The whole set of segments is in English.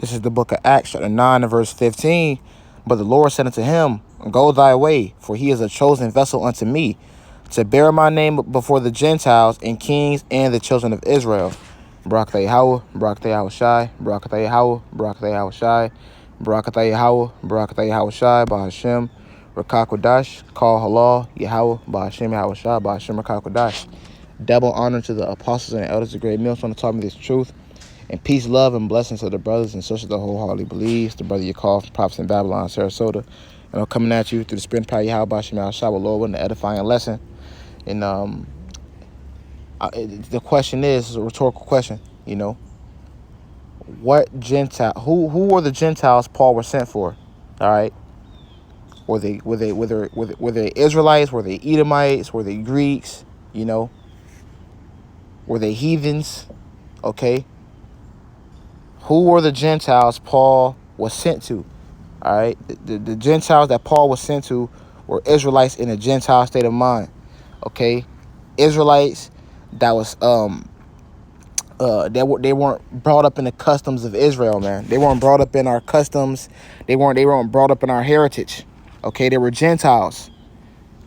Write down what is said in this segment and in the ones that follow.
This is the book of Acts, chapter 9 and verse 15. But the Lord said unto him, Go thy way, for he is a chosen vessel unto me, to bear my name before the Gentiles and kings and the children of Israel. Barakatah Yahweh, Barakatah Yahweh Shai, Barakatah Yahweh, Barakatah Yahweh Shai, Barakatah Yahweh, Barakatah Yahweh Shai, Bahashem, Rakakwadash, Call Halal, Yahweh, Bahashem Yahweh Shai, Bahashem Rakakwadash. Double honor to the apostles and elders of great millstone who taught me this truth. And peace, love, and blessings to the brothers and sisters that wholeheartedly believes. The brother you call from Prophets in Babylon, Sarasota. And I'm coming at you through the spirit and power of Yahweh, Bahashem Yahweh Shai, Lord, with an edifying lesson. And the question is a rhetorical question, what Gentile, who were the Gentiles Paul was sent for? All right. Were they Israelites? Were they Edomites? Were they Greeks? Were they heathens? Okay. Who were the Gentiles Paul was sent to? All right. The Gentiles that Paul was sent to were Israelites in a Gentile state of mind. Okay. Israelites that was they weren't brought up in the customs of Israel, man. They weren't brought up in our customs. They weren't brought up in our heritage. Okay, they were Gentiles.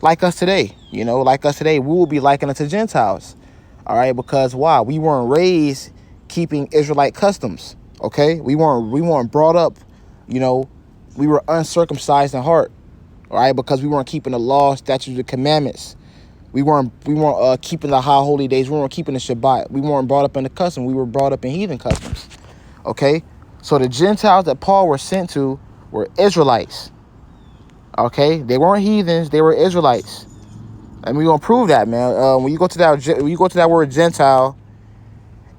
Like us today, like us today, we will be likened unto Gentiles. All right, because why? We weren't raised keeping Israelite customs. Okay, we weren't brought up, we were uncircumcised in heart. All right, because we weren't keeping the law, statutes, and commandments. We weren't keeping the high holy days. We weren't keeping the Shabbat. We weren't brought up in the custom. We were brought up in heathen customs. Okay, so the Gentiles that Paul was sent to were Israelites. Okay, they weren't heathens. They were Israelites, and we're gonna prove that, man. When you go to that word Gentile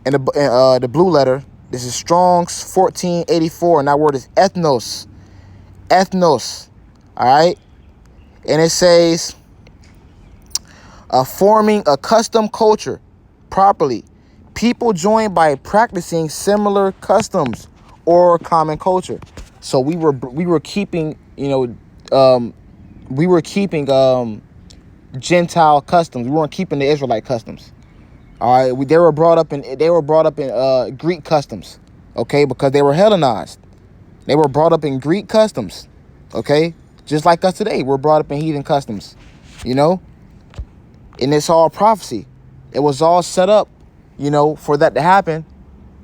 in the blue letter, this is Strong's 1484, and that word is ethnos. Ethnos. All right, and it says, forming a custom culture properly, people joined by practicing similar customs or common culture. So we were keeping Gentile customs. We weren't keeping the Israelite customs. All right, they were brought up in Greek customs. Okay, because they were Hellenized. They were brought up in Greek customs. Okay, just like us today, we're brought up in heathen customs. And it's all prophecy. It was all set up, for that to happen.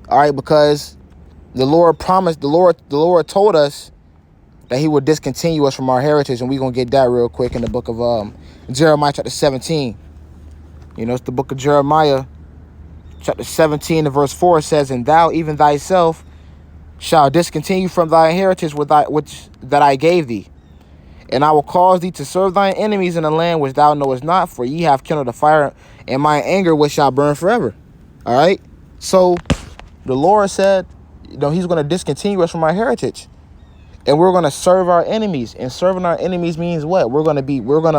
All right, because the Lord promised, the Lord told us that he would discontinue us from our heritage, and we're going to get that real quick in the book of Jeremiah chapter 17. It's the book of Jeremiah chapter 17 and verse 4. It says, And thou even thyself shall discontinue from thy heritage which that I gave thee. And I will cause thee to serve thine enemies in the land which thou knowest not, for ye have kindled a fire in my anger which shall burn forever. All right. So the Lord said, he's going to discontinue us from our heritage. And we're going to serve our enemies. And serving our enemies means what? We're going to be brought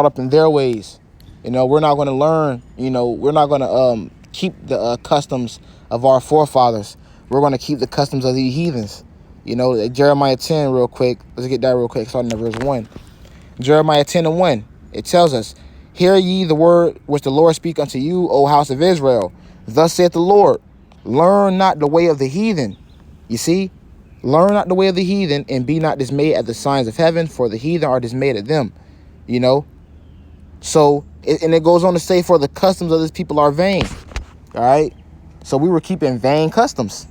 up in their ways. We're not going to learn, we're not going to keep the customs of our forefathers. We're going to keep the customs of the heathens. Jeremiah 10 real quick. Let's get that real quick, starting at verse 1. Jeremiah 10 and 1. It tells us, Hear ye the word which the Lord speak unto you, O house of Israel. Thus saith the Lord, Learn not the way of the heathen. You see? Learn not the way of the heathen, and be not dismayed at the signs of heaven, for the heathen are dismayed at them. So, and it goes on to say, For the customs of this people are vain. All right? So we were keeping vain customs.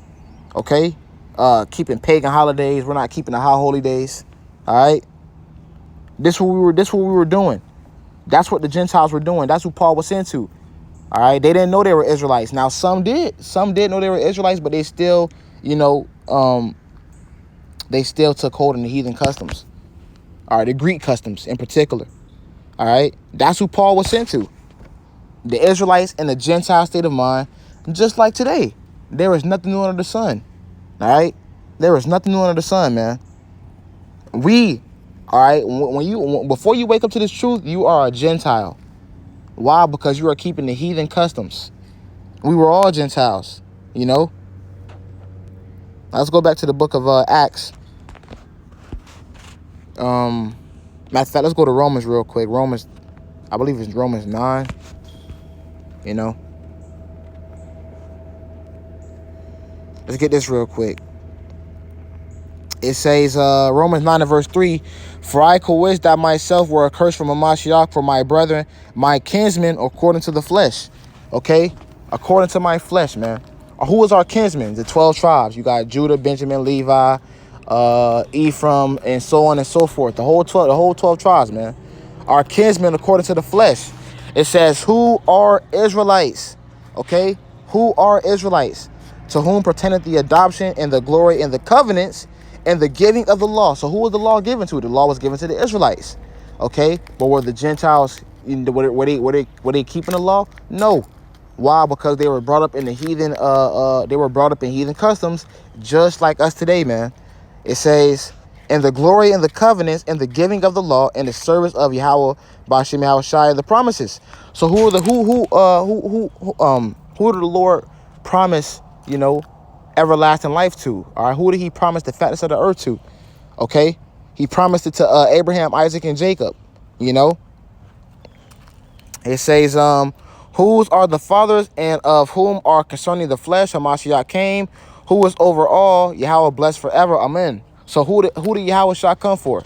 Okay? Keeping pagan holidays. We're not keeping the high holy days. All right. This what we were doing. That's what the Gentiles were doing. That's who Paul was sent to. All right. They didn't know they were Israelites. Now some did. Some did know they were Israelites, but they still, they still took hold in the heathen customs. All right. The Greek customs in particular. All right. That's who Paul was sent to. The Israelites in the Gentile state of mind, just like today. There is nothing new under the sun. All right, there is nothing new under the sun, man. All right, before you wake up to this truth, you are a Gentile. Why? Because you are keeping the heathen customs. We were all Gentiles, Let's go back to the book of Acts. Matter of fact, let's go to Romans real quick. I believe it's Romans 9. Let's get this real quick. It says, Romans 9 and verse 3, for I could wish that myself were accursed from Amashiach for my brethren, my kinsmen, according to the flesh. Okay? According to my flesh, man. Who is our kinsmen? The 12 tribes. You got Judah, Benjamin, Levi, Ephraim, and so on and so forth. The whole 12 tribes, man. Our kinsmen according to the flesh. It says, who are Israelites? Okay? Who are Israelites? To whom pertaineth the adoption and the glory and the covenants and the giving of the law. So who was the law given to? The law was given to the Israelites. Okay? But were the Gentiles, were they keeping the law? No. Why? Because they were brought up in the heathen, they were brought up in heathen customs, just like us today, man. It says, and the glory and the covenants and the giving of the law and the service of Yahweh by Shem Yahushai the promises. So who did the Lord promise, you know, everlasting life to? All right, who did he promise the fatness of the earth to? Okay, he promised it to Abraham, Isaac, and Jacob. You know, it says, whose are the fathers and of whom are concerning the flesh Hamashiach came, who is over all, Yahweh blessed forever. Amen. So who did Yahweh Shah come for?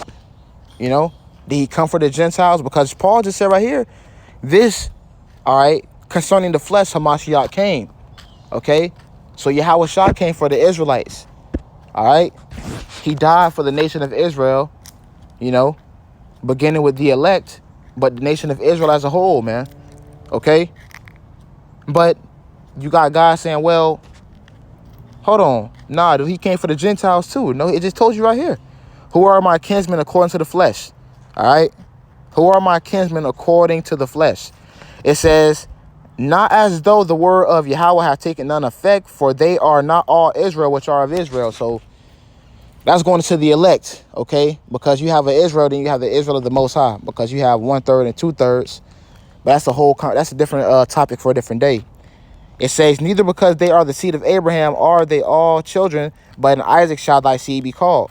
You know, did he come for the Gentiles? Because Paul just said right here, this, all right, concerning the flesh Hamashiach came. Okay, so Yahweh Shah came for the Israelites. All right, he died for the nation of Israel, you know, beginning with the elect, but the nation of Israel as a whole, man. Okay, but you got guys saying, well, hold on, nah, he came for the Gentiles too. No, it just told you right here. Who are my kinsmen according to the flesh? All right, who are my kinsmen according to the flesh? It says, not as though the word of Yahweh had taken none effect, for they are not all Israel which are of Israel. So that's going to the elect, okay? Because you have an Israel, then you have the Israel of the Most High, because you have 1/3 and 2/3. But that's a different topic for a different day. It says, neither because they are the seed of Abraham are they all children, but in Isaac shall thy seed be called.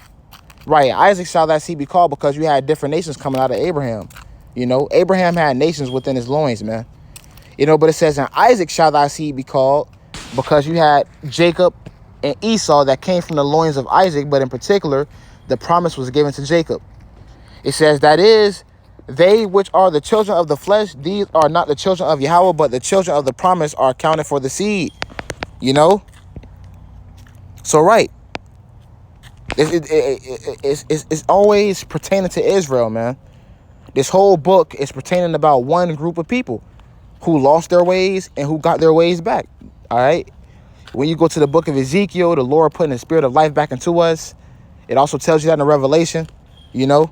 Right, Isaac shall thy seed be called, because you had different nations coming out of Abraham. You know, Abraham had nations within his loins, man. You know, but it says, in Isaac shall thy seed be called, because you had Jacob and Esau that came from the loins of Isaac, but in particular, the promise was given to Jacob. It says, that is, they which are the children of the flesh, these are not the children of Yahweh, but the children of the promise are counted for the seed. You know? So, right. It's always pertaining to Israel, man. This whole book is pertaining about one group of people who lost their ways and who got their ways back. All right. When you go to the book of Ezekiel, the Lord putting the spirit of life back into us. It also tells you that in the Revelation, you know.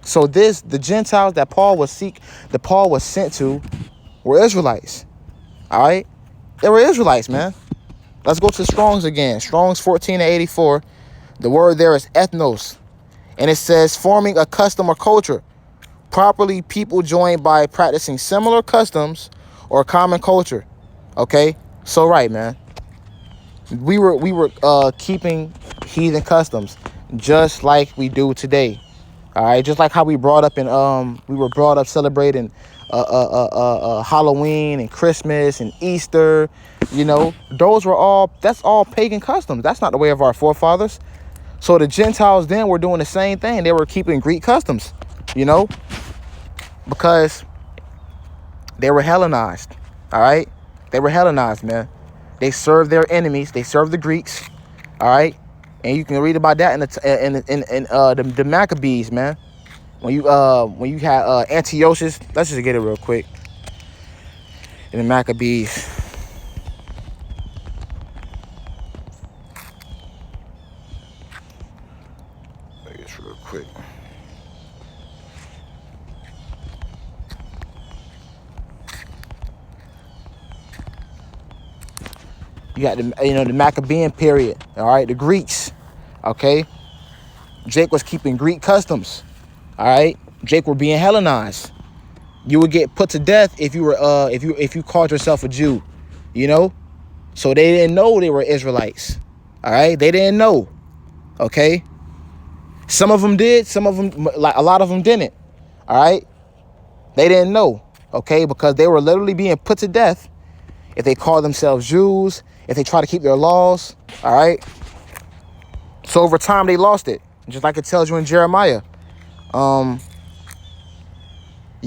So the Gentiles that Paul was sent to were Israelites. All right. They were Israelites, man. Let's go to Strong's again. Strong's 14-84. The word there is ethnos. And it says forming a custom or culture. Properly people joined by practicing similar customs or common culture. Okay? So right, man. We were keeping heathen customs just like we do today. All right, just like how we were brought up celebrating Halloween and Christmas and Easter, you know, that's all pagan customs. That's not the way of our forefathers. So the Gentiles then were doing the same thing. They were keeping Greek customs, you know, because they were Hellenized. All right, they were Hellenized, man. They served their enemies. They served the Greeks. All right, and you can read about that in the Maccabees, man. When you had Antiochus, let's just get it real quick. In the Maccabees. Let me get this real quick. You got the Maccabean period, all right, the Greeks, okay. Jake was keeping Greek customs, all right. Jake were being Hellenized. You would get put to death if you were if you called yourself a Jew, you know. So they didn't know they were Israelites, all right. They didn't know, okay. Some of them did, some of them, like a lot of them didn't, all right. They didn't know, okay, because they were literally being put to death if they called themselves Jews, if they try to keep their laws, all right? So over time, they lost it. Just like it tells you in Jeremiah. You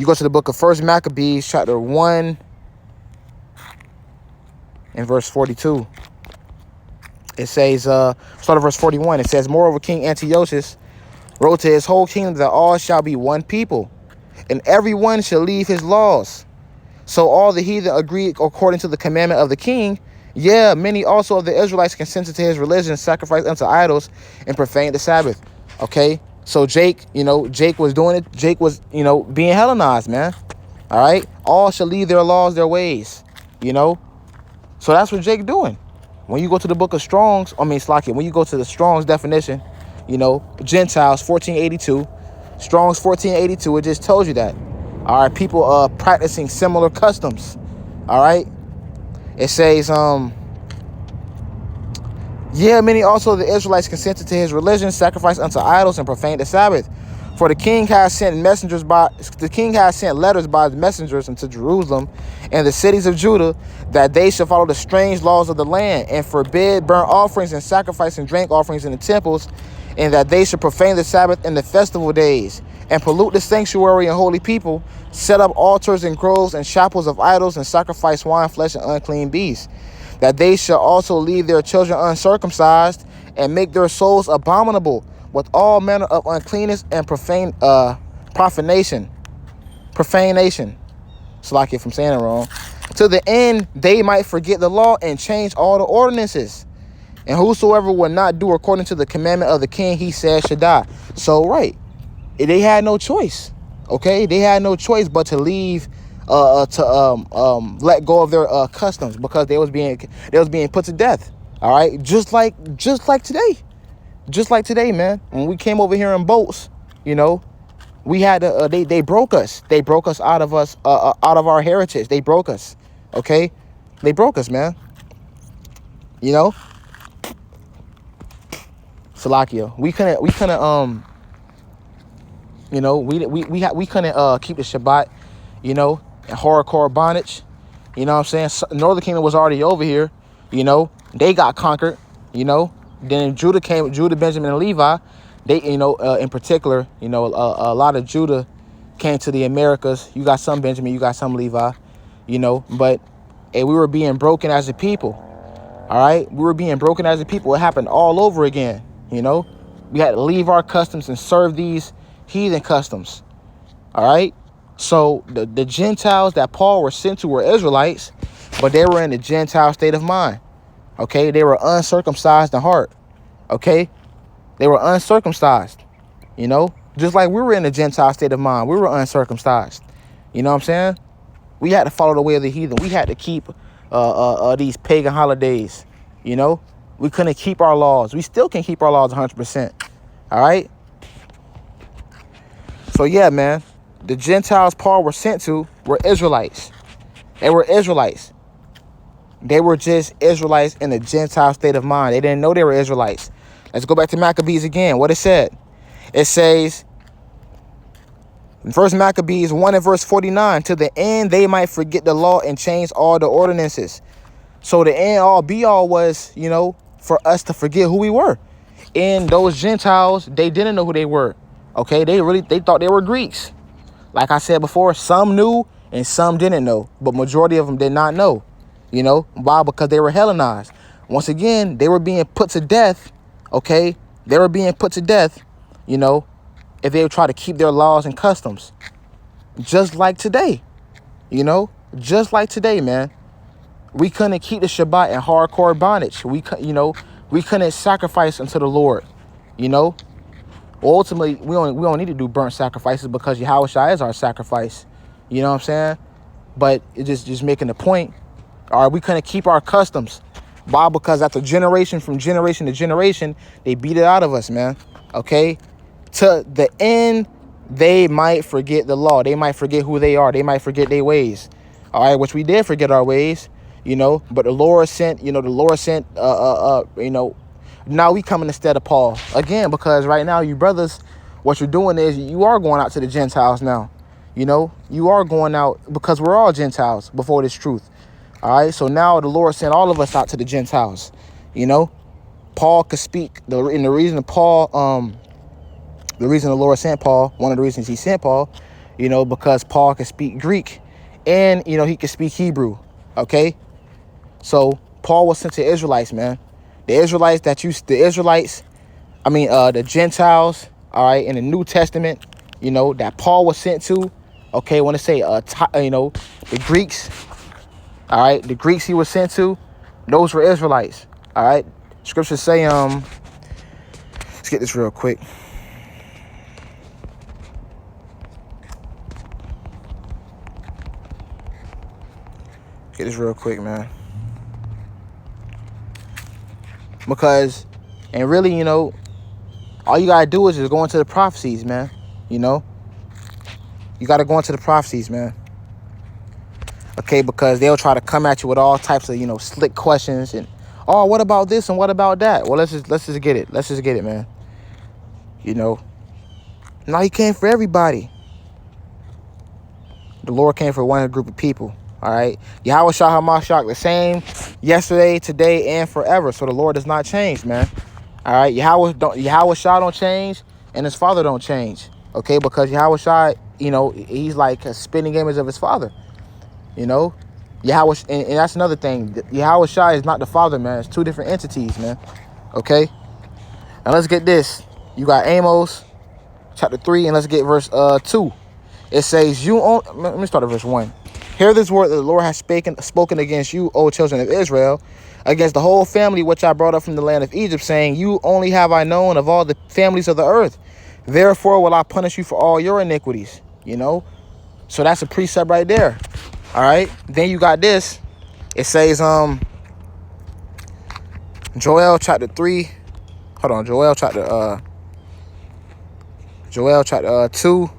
go to the book of First Maccabees, chapter 1 and verse 42. It says, start at verse 41. It says, moreover, King Antiochus wrote to his whole kingdom that all shall be one people, and every one shall leave his laws. So all the heathen agreed according to the commandment of the king. Yeah, many also of the Israelites consented to his religion, sacrificed unto idols, and profaned the Sabbath. Okay, so Jake was doing it. Jake was, being Hellenized, man. All right, all shall leave their laws, their ways. So that's what Jake doing. When you go to the book of Strong's, when you go to the Strong's definition, Gentiles 1482, Strong's 1482, it just tells you that. All right, people practicing similar customs. All right, it says, yeah, many also of the Israelites consented to his religion, sacrificed unto idols, and profaned the Sabbath. For the king has sent letters by the messengers into Jerusalem and the cities of Judah, that they should follow the strange laws of the land, and forbid burnt offerings and sacrifice and drink offerings in the temples, and that they should profane the Sabbath in the festival days, and pollute the sanctuary and holy people, set up altars and groves and chapels of idols, and sacrifice swine flesh and unclean beasts. That they shall also leave their children uncircumcised, and make their souls abominable with all manner of uncleanness and profanation. Slack if I'm saying it wrong. To the end they might forget the law and change all the ordinances. And whosoever would not do according to the commandment of the king, he said, should die. So, right. They had no choice. Okay? They had no choice but to leave, let go of their customs, because they was being put to death. All right? Just like today. Just like today, man. When we came over here in boats, we had to, they broke us. They broke us out of our heritage. They broke us. Okay? They broke us, man. Salakia. We couldn't we couldn't keep the Shabbat, in hardcore bondage. You know what I'm saying? Northern Kingdom was already over here. They got conquered. Then Judah, Benjamin, and Levi. They, in particular, a lot of Judah came to the Americas. You got some Benjamin, you got some Levi, but we were being broken as a people. All right, we were being broken as a people. It happened all over again. We had to leave our customs and serve these heathen customs. All right. So the Gentiles that Paul was sent to were Israelites, but they were in the Gentile state of mind. Okay. They were uncircumcised in heart. Okay. They were uncircumcised, just like we were in the Gentile state of mind. We were uncircumcised. You know what I'm saying? We had to follow the way of the heathen. We had to keep these pagan holidays. We couldn't keep our laws. We still can't keep our laws 100%. All right. So yeah, man, the Gentiles Paul was sent to were Israelites. They were Israelites. They were just Israelites in the Gentile state of mind. They didn't know they were Israelites. Let's go back to Maccabees again. What it said. It says in 1 Maccabees 1 and verse 49, to the end they might forget the law and change all the ordinances. So the end all be all was, for us to forget who we were. And those Gentiles, they didn't know who they were. Okay, they thought they were Greeks. Like I said before, some knew and some didn't know, but majority of them did not know. Why? Because they were Hellenized. Once again, they were being put to death. Okay, they were being put to death, if they would try to keep their laws and customs. Just like today, just like today, man. We couldn't keep the Shabbat in hardcore bondage. We couldn't sacrifice unto the Lord, Ultimately, we don't need to do burnt sacrifices because Yahushua is our sacrifice. You know what I'm saying? But it's just making the point. All right, we couldn't keep our customs. Why? Because after generation from generation to generation, they beat it out of us, man. Okay? To the end, they might forget the law. They might forget who they are. They might forget their ways. All right, which we did forget our ways, But the Lord sent, now we coming instead of Paul. Again, because right now, you brothers, what you're doing is you are going out to the Gentiles now. You are going out because we're all Gentiles before this truth. All right, so now the Lord sent all of us out to the Gentiles. You know, Paul could speak. And the reason the reason the Lord sent Paul, one of the reasons he sent Paul, you know, because Paul could speak Greek, and you know he could speak Hebrew. Okay, so Paul was sent to Israelites, man. The Israelites, the Gentiles, all right, in the New Testament, you know, that Paul was sent to. Okay, I want to say, you know, the Greeks. All right, the Greeks he was sent to, those were Israelites. All right, scriptures say, let's get this real quick. Get this real quick, man. Because, and really, you know, all you gotta do is just go into the prophecies, man. You know, you gotta go into the prophecies, man. Okay, because they'll try to come at you with all types of, you know, slick questions and, oh, what about this and what about that? Well, let's just get it. Let's just get it, man. You know, now he came for everybody. The Lord came for one group of people. All right, Yahweh Shah HaMashiach, the same yesterday, today, and forever. So the Lord does not change, man. All right, Yahweh Shah don't change, and his Father don't change. Okay, because Yahweh Shah, you know, he's like a spitting image of his Father. You know, Yahweh, and that's another thing. Yahweh Shai is not the Father, man. It's two different entities, man. Okay? Now let's get this. You got Amos chapter 3, and let's get verse 2. It says, let me start at verse 1. Hear this word that the Lord has spoken against you, O children of Israel, against the whole family which I brought up from the land of Egypt, saying, you only have I known of all the families of the earth. Therefore will I punish you for all your iniquities. You know? So that's a precept right there. All right, then you got this. It says, Joel chapter 3. Hold on, Joel chapter 2.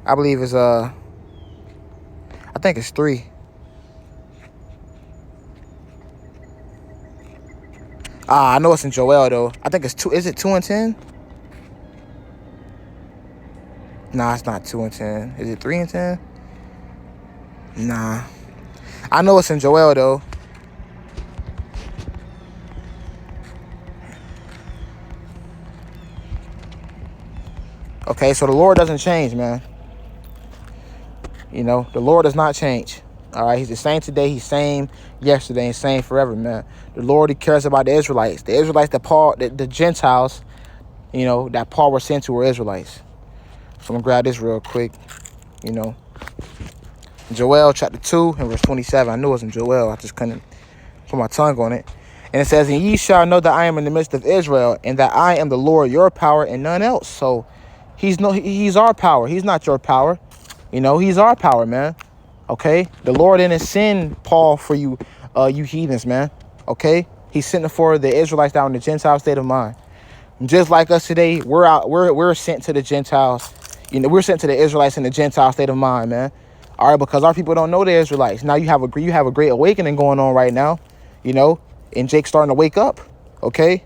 I believe is I think it's 3. I know it's in Joel though. I think it's 2. Is it 2 and 10? Nah, it's not 2 and 10. Is it 3 and 10? Nah. I know it's in Joel though. Okay, so the Lord doesn't change, man. You know, the Lord does not change. All right, he's the same today, he's same yesterday, and same forever, man. The Lord, he cares about the Israelites. The Israelites the Gentiles, you know, that Paul was sent to were Israelites. So I'm gonna grab this real quick, you know. Joel chapter 2 and verse 27. I knew it was in Joel. I just couldn't put my tongue on it. And it says, and ye shall know that I am in the midst of Israel, and that I am the Lord your power and none else. So he's our power. He's not your power. You know, he's our power, man. Okay? The Lord didn't send Paul for you, you heathens, man. Okay? He sent it for the Israelites down in the Gentile state of mind. Just like us today, we're sent to the Gentiles. You know, we're sent to the Israelites in the Gentile state of mind, man. All right, because our people don't know the Israelites. Now you have a great awakening going on right now, you know, and Jake's starting to wake up. Okay?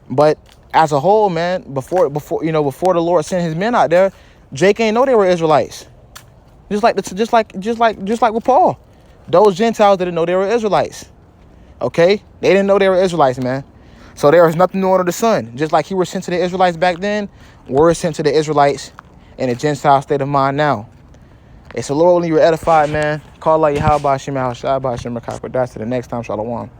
But as a whole, man, before the Lord sent his men out there, Jake ain't know they were Israelites. Just like with Paul. Those Gentiles didn't know they were Israelites. Okay? They didn't know they were Israelites, man. So there is nothing new under the sun. Just like he was sent to the Israelites back then, we're sent to the Israelites in a Gentile state of mind now. It's a Lord only you're edified, man. Call Allah Yahweh Hashem Al Shai Hashem Rakak. That's to the next time. Shalom.